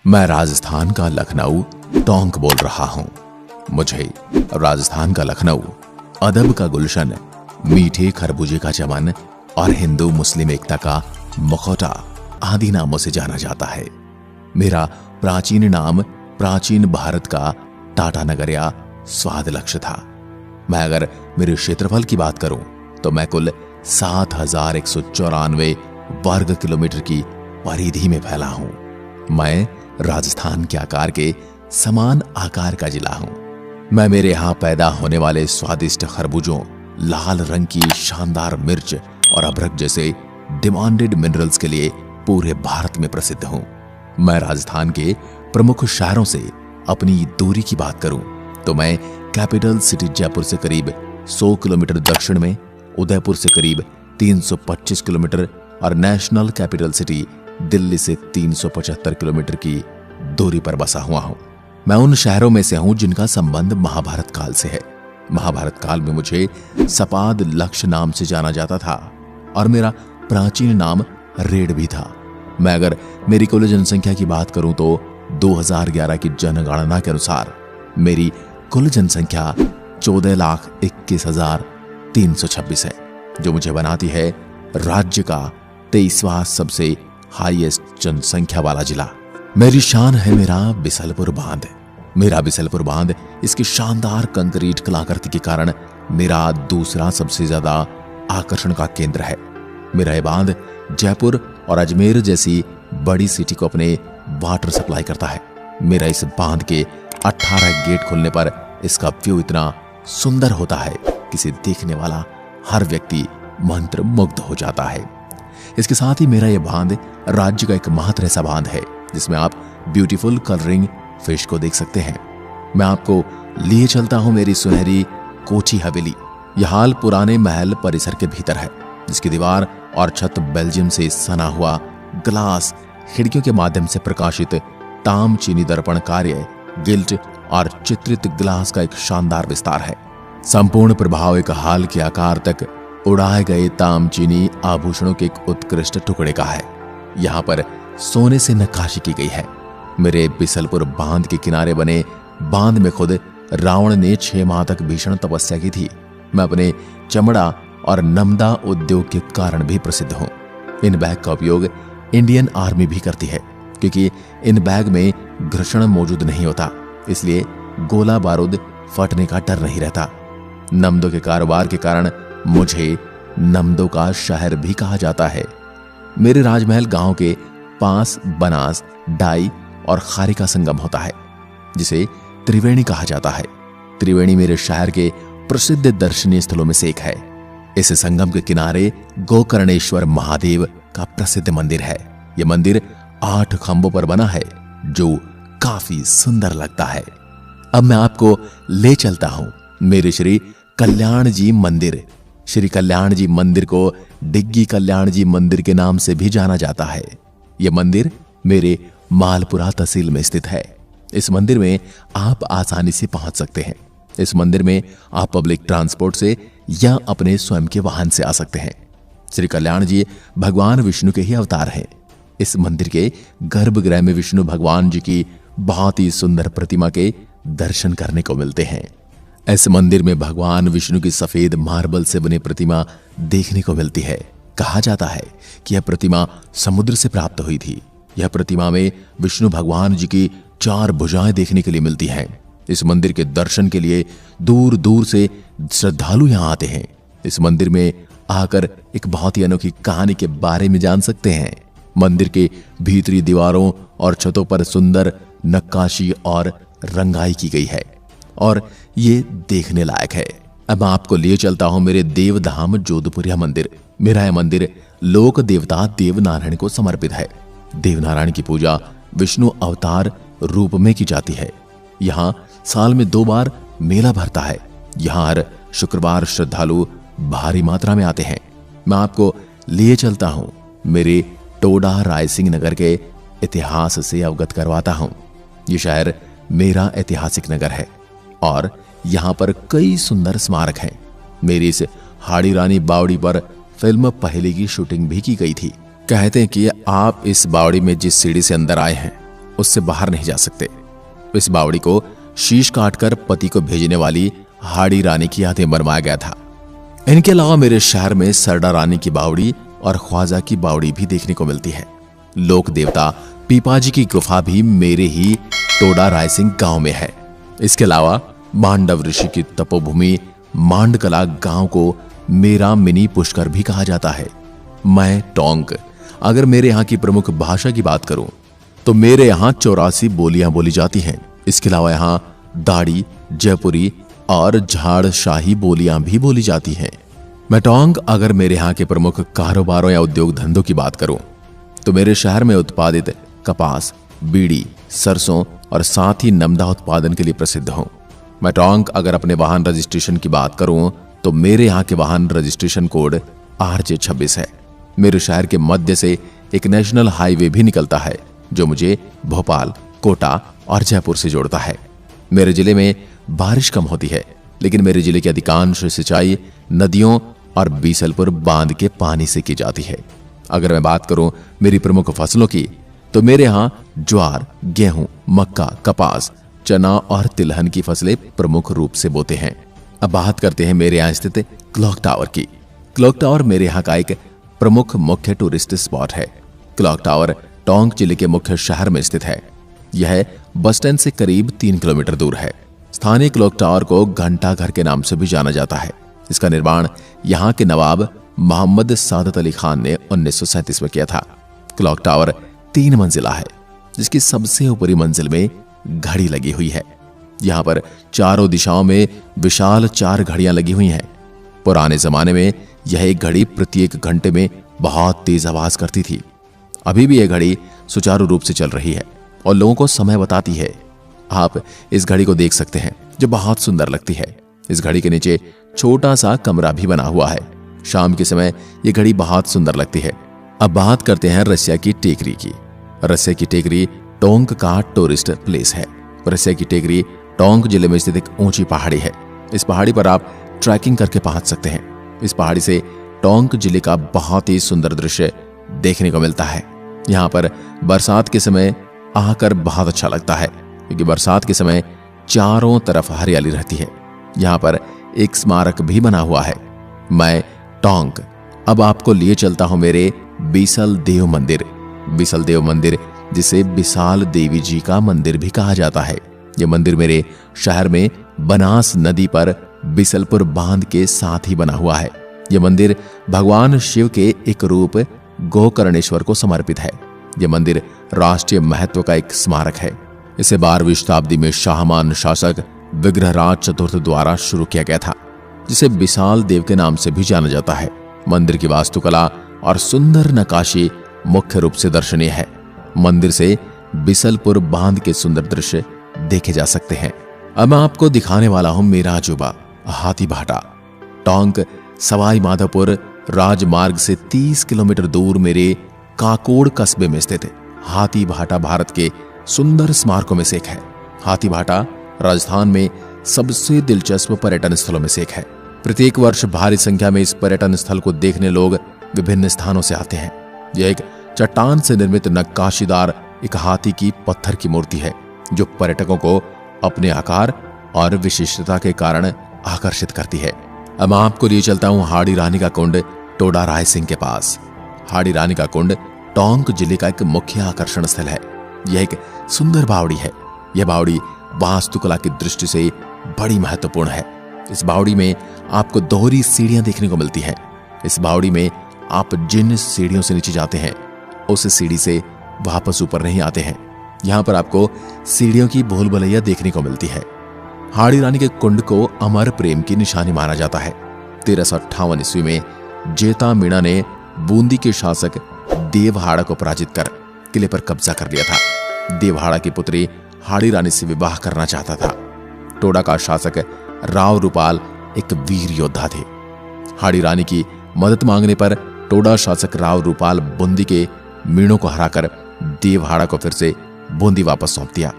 मैं राजस्थान का लखनऊ टोंक बोल रहा हूं। मुझे राजस्थान का लखनऊ अदब का गुलशन, मीठे खरबूजे का चमन और हिंदू मुस्लिम एकता का मुखौटा आदि नामों से जाना जाता है। मेरा प्राचीन नाम प्राचीन भारत का टाटानगर या स्वादलक्ष्य था। मैं अगर मेरे क्षेत्रफल की बात करूं तो मैं कुल 7,194 वर्ग किलोमीटर की परिधि में फैला हूं। मैं राजस्थान के आकार के समान आकार का जिला हूं। मैं मेरे यहां पैदा होने वाले स्वादिष्ट खरबूजों, लाल रंग की शानदार मिर्च और अदरक जैसे डिमांडेड मिनरल्स के लिए पूरे भारत में प्रसिद्ध हूं। मैं राजस्थान के प्रमुख शहरों से अपनी दूरी की बात करूं तो मैं कैपिटल सिटी जयपुर से करीब 100 किलोमीटर दक्षिण में, उदयपुर से करीब 325 किलोमीटर और नेशनल कैपिटल सिटी दिल्ली से 375 किलोमीटर की दूरी पर बसा हुआ हूं। मैं उन शहरों में से हूं जिनका संबंध महाभारत काल से है। महाभारत काल में मुझे सपाद लक्ष्य नाम से जाना जाता था और मेरा प्राचीन नाम रेड भी था। मैं अगर मेरी कुल जनसंख्या की बात करूं तो 2011 की जनगणना के अनुसार मेरी कुल जनसंख्या 14,21,326 है, जो मुझे बनाती है राज्य का 23वां सबसे हाईएस्ट जनसंख्या वाला जिला। मेरी शान है मेरा बिसलपुर बांध। मेरा बिसलपुर बांध इसकी शानदार कंक्रीट कलाकृति के कारण मेरा दूसरा सबसे ज्यादा आकर्षण का केंद्र है। मेरा यह बांध जयपुर और अजमेर जैसी बड़ी सिटी को अपने वाटर सप्लाई करता है। मेरा इस बांध के 18 गेट खुलने पर इसका व्यू इतना सुंदर होता है कि इसे देखने वाला हर व्यक्ति मंत्रमुग्ध हो जाता है। इसके साथ ही मेरा यह बांध राज्य का एकमात्र ऐसा बांध है जिसमें आप ब्यूटीफुल कलरिंग फिश को देख सकते हैं। मैं आपको लिए चलता हूं मेरी सुनहरी कोठी हवेली। यह हाल पुराने महल परिसर के भीतर है, जिसकी दीवार और छत बेल्जियम से सना हुआ ग्लास खिड़कियों के माध्यम से प्रकाशित ताम चीनी दर्पण कार्य गिल्ट और चित्रित ग्लास का एक शानदार विस्तार है। संपूर्ण प्रभाव एक हाल के आकार तक उड़ाए गए ताम चीनी आभूषणों के एक उत्कृष्ट टुकड़े का है। यहाँ पर सोने से नक्काशी की गई है। मेरे बिसलपुर बांध के किनारे बने बांध में खुद रावण ने 6 माह तक भीषण तपस्या की थी। मैं अपने चमड़ा और नमदा उद्योग के कारण भी प्रसिद्ध हूं। इन बैग का उपयोग इंडियन आर्मी भी करती है, क्योंकि इन बैग में घर्षण मौजूद नहीं होता, इसलिए गोला बारूद फटने का डर नहीं रहता। नमदों के कारोबार के कारण मुझे नमदों का शहर भी कहा जाता है। मेरे राजमहल गांव के पास बनास, डाई और खारी का संगम होता है, जिसे त्रिवेणी कहा जाता है। त्रिवेणी मेरे शहर के प्रसिद्ध दर्शनीय स्थलों में से एक है। इस संगम के किनारे गोकर्णेश्वर महादेव का प्रसिद्ध मंदिर है। यह मंदिर 8 खंभों पर बना है, जो काफी सुंदर लगता है। अब मैं आपको ले चलता हूं मेरे श्री कल्याण जी मंदिर। श्री कल्याण जी मंदिर को डिग्गी कल्याण जी मंदिर के नाम से भी जाना जाता है। यह मंदिर मेरे मालपुरा तहसील में स्थित है। इस मंदिर में आप आसानी से पहुंच सकते हैं। इस मंदिर में आप पब्लिक ट्रांसपोर्ट से या अपने स्वयं के वाहन से आ सकते हैं। श्री कल्याण जी भगवान विष्णु के ही अवतार हैं। इस मंदिर के गर्भगृह में विष्णु भगवान जी की बहुत ही सुंदर प्रतिमा के दर्शन करने को मिलते हैं। इस मंदिर में भगवान विष्णु की सफेद मार्बल से बनी प्रतिमा देखने को मिलती है। कहा जाता है कि यह प्रतिमा समुद्र से प्राप्त हुई थी। यह प्रतिमा में विष्णु भगवान जी की 4 भुजाएं देखने के लिए मिलती हैं। इस मंदिर के दर्शन के लिए दूर दूर से श्रद्धालु यहां आते हैं। इस मंदिर में आकर एक बहुत ही अनोखी कहानी के बारे में जान सकते हैं। मंदिर के भीतरी दीवारों और छतों पर सुंदर नक्काशी और रंगाई की गई है और ये देखने लायक है। अब आपको लिए चलता हूं मेरे देवधाम जोधपुरिया मंदिर। मेरा यह मंदिर लोक देवता देवनारायण को समर्पित है। देवनारायण की पूजा विष्णु अवतार रूप में की जाती है। यहाँ साल में 2 बार मेला भरता है। यहाँ हर शुक्रवार श्रद्धालु भारी मात्रा में आते हैं। मैं आपको लिए चलता हूं मेरे टोडा रायसिंह नगर के इतिहास से अवगत करवाता हूं। यह शहर मेरा ऐतिहासिक नगर है और यहाँ पर कई सुंदर स्मारक हैं। मेरी इस हाड़ी रानी बावड़ी पर फिल्म पहले की शूटिंग भी की गई थी। कहते हैं कि आप इस बावड़ी में जिस सीढ़ी से अंदर आए हैं उससे बाहर नहीं जा सकते। इस बावड़ी को शीश काटकर पति को भेजने वाली हाड़ी रानी की यादें बनवाया गया था। इनके अलावा मेरे शहर में सरडा रानी की बावड़ी और ख्वाजा की बावड़ी भी देखने को मिलती है। लोक देवता पीपाजी की गुफा भी मेरे ही टोडा रायसिंह गांव में है। इसके अलावा मांडव ऋषि की तपोभूमि मांडकला गांव को मेरा मिनी पुष्कर भी कहा जाता है। मैं टोंक। अगर मेरे यहाँ की प्रमुख भाषा की बात करूं तो मेरे यहाँ 84 बोलियां बोली जाती हैं। इसके अलावा यहाँ दाड़ी, जयपुरी और झाड़शाही बोलियां भी बोली जाती हैं। मैं टोंक। अगर मेरे यहाँ के प्रमुख कारोबारों या उद्योग धंधों की बात करूं तो मेरे शहर में उत्पादित कपास, बीड़ी, सरसों और साथ ही नमदा उत्पादन के लिए प्रसिद्ध हूं। मैं टोंक। अगर अपने वाहन रजिस्ट्रेशन की बात करूं तो मेरे यहाँ के वाहन रजिस्ट्रेशन कोड RJ26 है। मेरे शहर के मध्य से एक नेशनल हाईवे भी निकलता है जो मुझे भोपाल, कोटा और जयपुर से जोड़ता है। मेरे जिले में बारिश कम होती है, लेकिन मेरे जिले की अधिकांश सिंचाई नदियों और बीसलपुर बांध के पानी से की जाती है। अगर मैं बात करूं मेरी प्रमुख फसलों की तो मेरे यहाँ ज्वार, गेहूं, मक्का, कपास, चना और तिलहन की फसलें प्रमुख रूप से बोते हैं। अब बात करते हैं मेरे यहाँ स्थित क्लॉक टावर की। क्लॉक टावर मेरे यहाँ का एक प्रमुख मुख्य टूरिस्ट स्पॉट है। क्लॉक टावर टोंक जिले के मुख्य शहर में स्थित है। यह बस स्टैंड से करीब 3 किलोमीटर दूर है। स्थानीय क्लॉक टावर को घंटा घर के नाम से भी जाना जाता है। इसका निर्माण यहाँ के नवाब मोहम्मद सादत अली खान ने 1937 में किया था। क्लॉक टावर 3 मंजिला है, जिसकी सबसे ऊपरी मंजिल में घड़ी लगी हुई है। यहाँ पर चारों दिशाओं में विशाल 4 घड़ियां लगी हुई हैं। पुराने जमाने में यह एक घड़ी प्रत्येक घंटे में बहुत तेज आवाज करती थी। अभी भी यह घड़ी सुचारू रूप से चल रही है और लोगों को समय बताती है। आप इस घड़ी को देख सकते हैं जो बहुत सुंदर लगती है। इस घड़ी के नीचे छोटा सा कमरा भी बना हुआ है। शाम के समय यह घड़ी बहुत सुंदर लगती है। अब बात करते हैं रसिया की टेकरी की। रसिया की टेकरी टोंक का टूरिस्ट प्लेस है। रसिया की टेकरी टोंक जिले में स्थित एक ऊंची पहाड़ी है। इस पहाड़ी पर आप ट्रैकिंग करके पहुंच सकते हैं। इस पहाड़ी से टोंक जिले का बहुत ही सुंदर दृश्य देखने को मिलता है। यहाँ पर बरसात के समय आकर बहुत अच्छा लगता है, क्योंकि बरसात के समय चारों तरफ हरियाली रहती है। यहाँ पर एक स्मारक भी बना हुआ है। मैं टोंक। अब आपको लिए चलता हूं मेरे बीसल देव मंदिर। बीसल देव मंदिर, जिसे बिसाल देवी जी का मंदिर भी कहा जाता है। यह मंदिर मेरे शहर में बनास नदी पर बिसलपुर बांध के साथ ही बना हुआ है। यह मंदिर भगवान शिव के एक रूप गोकर्णेश्वर को समर्पित है। यह मंदिर राष्ट्रीय महत्व का एक स्मारक है। इसे 12वीं शताब्दी में शाहमान शासक विग्रहराज चतुर्थ द्वारा शुरू किया गया था, जिसे बिसाल देव के नाम से भी जाना जाता है। मंदिर की वास्तुकला और सुंदर नक्काशी मुख्य रूप से दर्शनीय है। मंदिर से बिसलपुर बांध के सुंदर दृश्य देखे जा सकते हैं। अब मैं आपको दिखाने वाला हूं मेरा अजूबा हाथीभाटा। टोंक सवाई माधोपुर राजमार्ग से 30 किलोमीटर दूर मेरे काकोड़ कस्बे में स्थित हाथीभाटा भारत के सुंदर स्मारकों में से एक है। हाथीभाटा राजस्थान में सबसे दिलचस्प पर्यटन स्थलों में से एक है। प्रत्येक वर्ष भारी संख्या में इस पर्यटन स्थल को देखने लोग विभिन्न स्थानों से आते हैं। यह एक चट्टान से निर्मित नक्काशीदार एक हाथी की पत्थर की मूर्ति है, जो पर्यटकों को अपने आकार और विशिष्टता के कारण आकर्षित करती है। अब मैं आपको लिए चलता हूं हाड़ी रानी का कुंड टोडा रायसिंह के पास। हाड़ी रानी का कुंड टोंक जिले का एक मुख्य आकर्षण स्थल है। यह एक सुंदर बावड़ी है। यह बावड़ी वास्तुकला की दृष्टि से बड़ी महत्वपूर्ण है। इस बावड़ी में आपको दोहरी सीढ़ियां देखने को मिलती हैं। इस बावड़ी में आप जिन सीढ़ियों से नीचे जाते हैं, उस सीढ़ी से वापस ऊपर नहीं आते हैं। यहाँ पर आपको सीढ़ियों की भूल भुलैया देखने को मिलती है। हाड़ी रानी के कुंड को अमर प्रेम की निशानी माना जाता है। 1358 ईस्वी में जेता मीणा ने बूंदी के शासक देवहाड़ा को पराजित कर किले पर कब्जा कर लिया था। देवहाड़ा की पुत्री हाड़ी रानी से विवाह करना चाहता था। टोडा का शासक राव रूपाल एक वीर योद्धा थे। हाड़ी रानी की मदद मांगने पर टोडा शासक राव रूपाल बूंदी के मीणों को हराकर देवहाड़ा को फिर से बूंदी वापस सौंप दिया।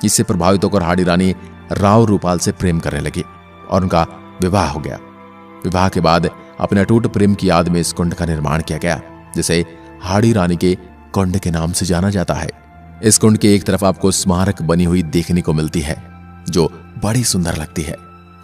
इससे प्रभावित होकर हाड़ी रानी राव रूपाल से प्रेम करने लगी और उनका विवाह हो गया। विवाह के बाद अपने अटूट प्रेम की याद में इस कुंड का निर्माण किया गया, जिसे हाड़ी रानी के कुंड के नाम से जाना जाता है। इस कुंड के एक तरफ आपको स्मारक बनी हुई देखने को मिलती है जो बड़ी सुंदर लगती है।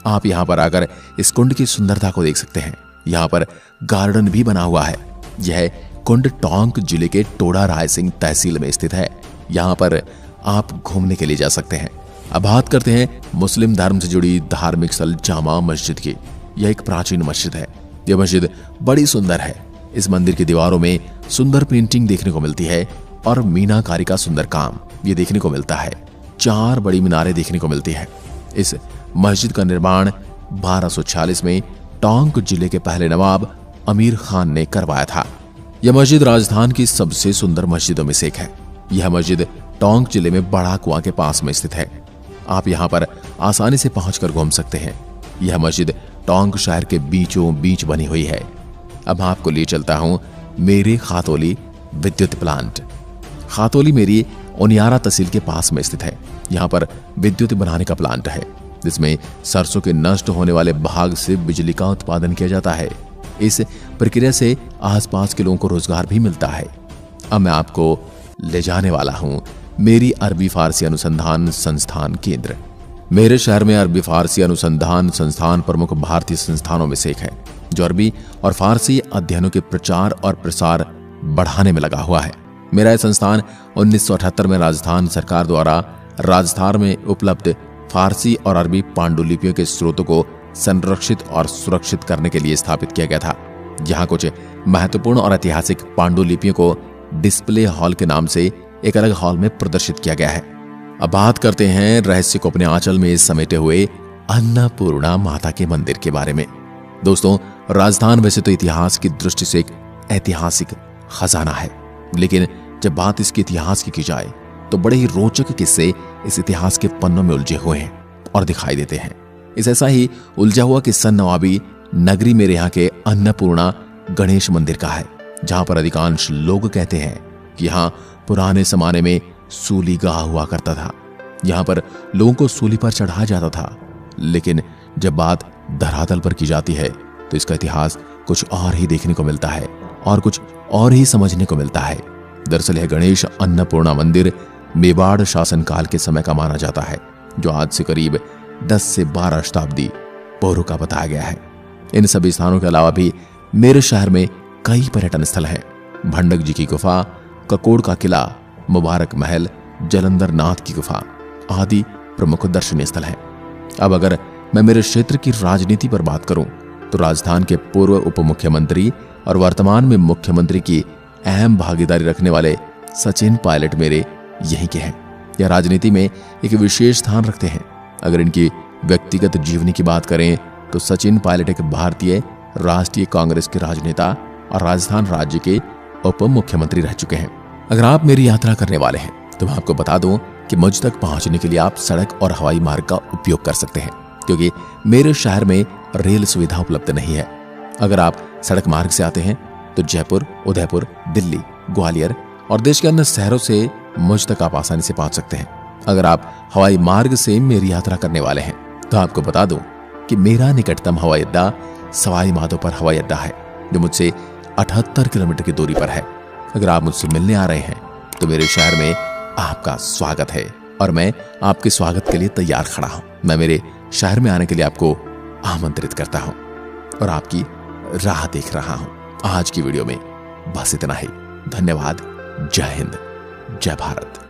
आप यहां पर आकर इस कुंड की सुंदरता को देख सकते हैं। यहां पर गार्डन भी बना हुआ है। यह कुंड टोंक जिले के टोडा रायसिंह तहसील में स्थित है। यहां पर आप घूमने के लिए जा सकते हैं। अब बात करते हैं मुस्लिम धर्म से जुड़ी धार्मिक स्थल जामा मस्जिद की। यह एक प्राचीन मस्जिद है। यह मस्जिद बड़ी सुंदर है। इस मंदिर की दीवारों में सुंदर पेंटिंग देखने को मिलती है और मीनाकारी का सुंदर काम ये देखने को मिलता है। 4 बड़ी मीनारें देखने को मिलती है। इस मस्जिद का निर्माण 1246 में टोंक जिले के पहले नवाब अमीर खान ने करवाया था। यह मस्जिद राजस्थान की सबसे सुंदर मस्जिदों में से एक है। यह मस्जिद टोंक जिले में बड़ा कुआं के पास में स्थित है। आप यहां पर आसानी से पहुंचकर घूम सकते हैं। यह मस्जिद टोंक शहर के बीचों बीच बनी हुई है। अब आपको ले चलता हूं मेरे खातौली विद्युत प्लांट। खातौली मेरी उनियारा तहसील के पास में स्थित है। यहां पर विद्युत बनाने का प्लांट है जिसमें सरसों के नष्ट होने वाले भाग से बिजली का उत्पादन किया जाता है। इस प्रक्रिया से आसपास के लोगों को रोजगार भी मिलता है। अब मैं आपको ले जाने वाला हूं मेरी अरबी फारसी अनुसंधान संस्थान केंद्र। मेरे शहर में अरबी फारसी अनुसंधान संस्थान प्रमुख भारतीय संस्थानों में से एक है जो अरबी और फारसी अध्ययनों के प्रचार और प्रसार बढ़ाने में लगा हुआ है। मेरा यह संस्थान 1978 में राजस्थान सरकार द्वारा राजस्थान में उपलब्ध फारसी और अरबी पांडुलिपियों के स्रोतों को संरक्षित और सुरक्षित करने के लिए स्थापित किया गया था। यहाँ कुछ महत्वपूर्ण और ऐतिहासिक पांडुलिपियों को डिस्प्ले हॉल के नाम से एक अलग हॉल में प्रदर्शित किया गया है। अब बात करते हैं रहस्य को अपने आंचल में समेटे हुए अन्नपूर्णा माता के मंदिर के बारे में। दोस्तों, राजस्थान वैसे तो इतिहास की दृष्टि से एक ऐतिहासिक खजाना है, लेकिन जब बात इसके इतिहास की जाए तो बड़े ही रोचक किस्से इस इतिहास के पन्नों में उलझे हुए हैं और दिखाई देते हैं। इस ऐसा ही उलझा हुआ किस्सा नवाबी नगरी मेरे यहाँ के अन्नपूर्णा गणेश मंदिर का है, जहां पर अधिकांश लोग कहते हैं कि यहाँ पुराने जमाने में सूली गाह हुआ करता था। यहाँ पर लोगों को सूली पर चढ़ाया जाता था, लेकिन जब बात धरातल पर की जाती है तो इसका इतिहास कुछ और ही देखने को मिलता है और कुछ और ही समझने को मिलता है। दरअसल यह गणेश अन्नपूर्णा मंदिर मेवाड़ शासनकाल के समय का माना जाता है, जो आज से करीब 10 से 12 शताब्दी पूर्व का बताया गया है। इन सभी स्थानों के अलावा भी मेरे शहर में कई पर्यटन स्थल हैं। भंडक जी की गुफा, ककोड़ का किला, मुबारक महल, जलंधर नाथ की गुफा आदि प्रमुख दर्शनीय स्थल हैं। अब अगर मैं मेरे क्षेत्र की राजनीति पर बात करूं तो राजस्थान के पूर्व उप मुख्यमंत्री और वर्तमान में मुख्यमंत्री की अहम भागीदारी रखने वाले सचिन पायलट मेरे यहीं के हैं। यह राजनीति में एक विशेष स्थान रखते हैं। अगर इनकी व्यक्तिगत जीवनी की बात करें तो सचिन पायलट एक भारतीय राष्ट्रीय कांग्रेस के राजनेता और राजस्थान राज्य के उप मुख्यमंत्री रह चुके हैं। अगर आप मेरी यात्रा करने वाले हैं तो मैं आपको बता दूं कि मुझ तक पहुंचने के लिए आप सड़क और हवाई मार्ग का उपयोग कर सकते हैं, क्योंकि मेरे शहर में रेल सुविधा उपलब्ध नहीं है। अगर आप सड़क मार्ग से आते हैं तो जयपुर, उदयपुर, दिल्ली, ग्वालियर और देश के अन्य शहरों से मुझ तक आप आसानी से पहुंच सकते हैं। अगर आप हवाई मार्ग से मेरी यात्रा करने वाले हैं तो आपको बता दूं कि मेरा निकटतम हवाई अड्डा सवाई माधोपुर हवाई अड्डा है, जो मुझसे 78 किलोमीटर की दूरी पर है। अगर आप मुझसे मिलने आ रहे हैं तो मेरे शहर में आपका स्वागत है और मैं आपके स्वागत के लिए तैयार खड़ा हूं। मैं मेरे शहर में आने के लिए आपको आमंत्रित करता हूं और आपकी राह देख रहा हूं। आज की वीडियो में बस इतना ही। धन्यवाद। जय हिंद, जय भारत।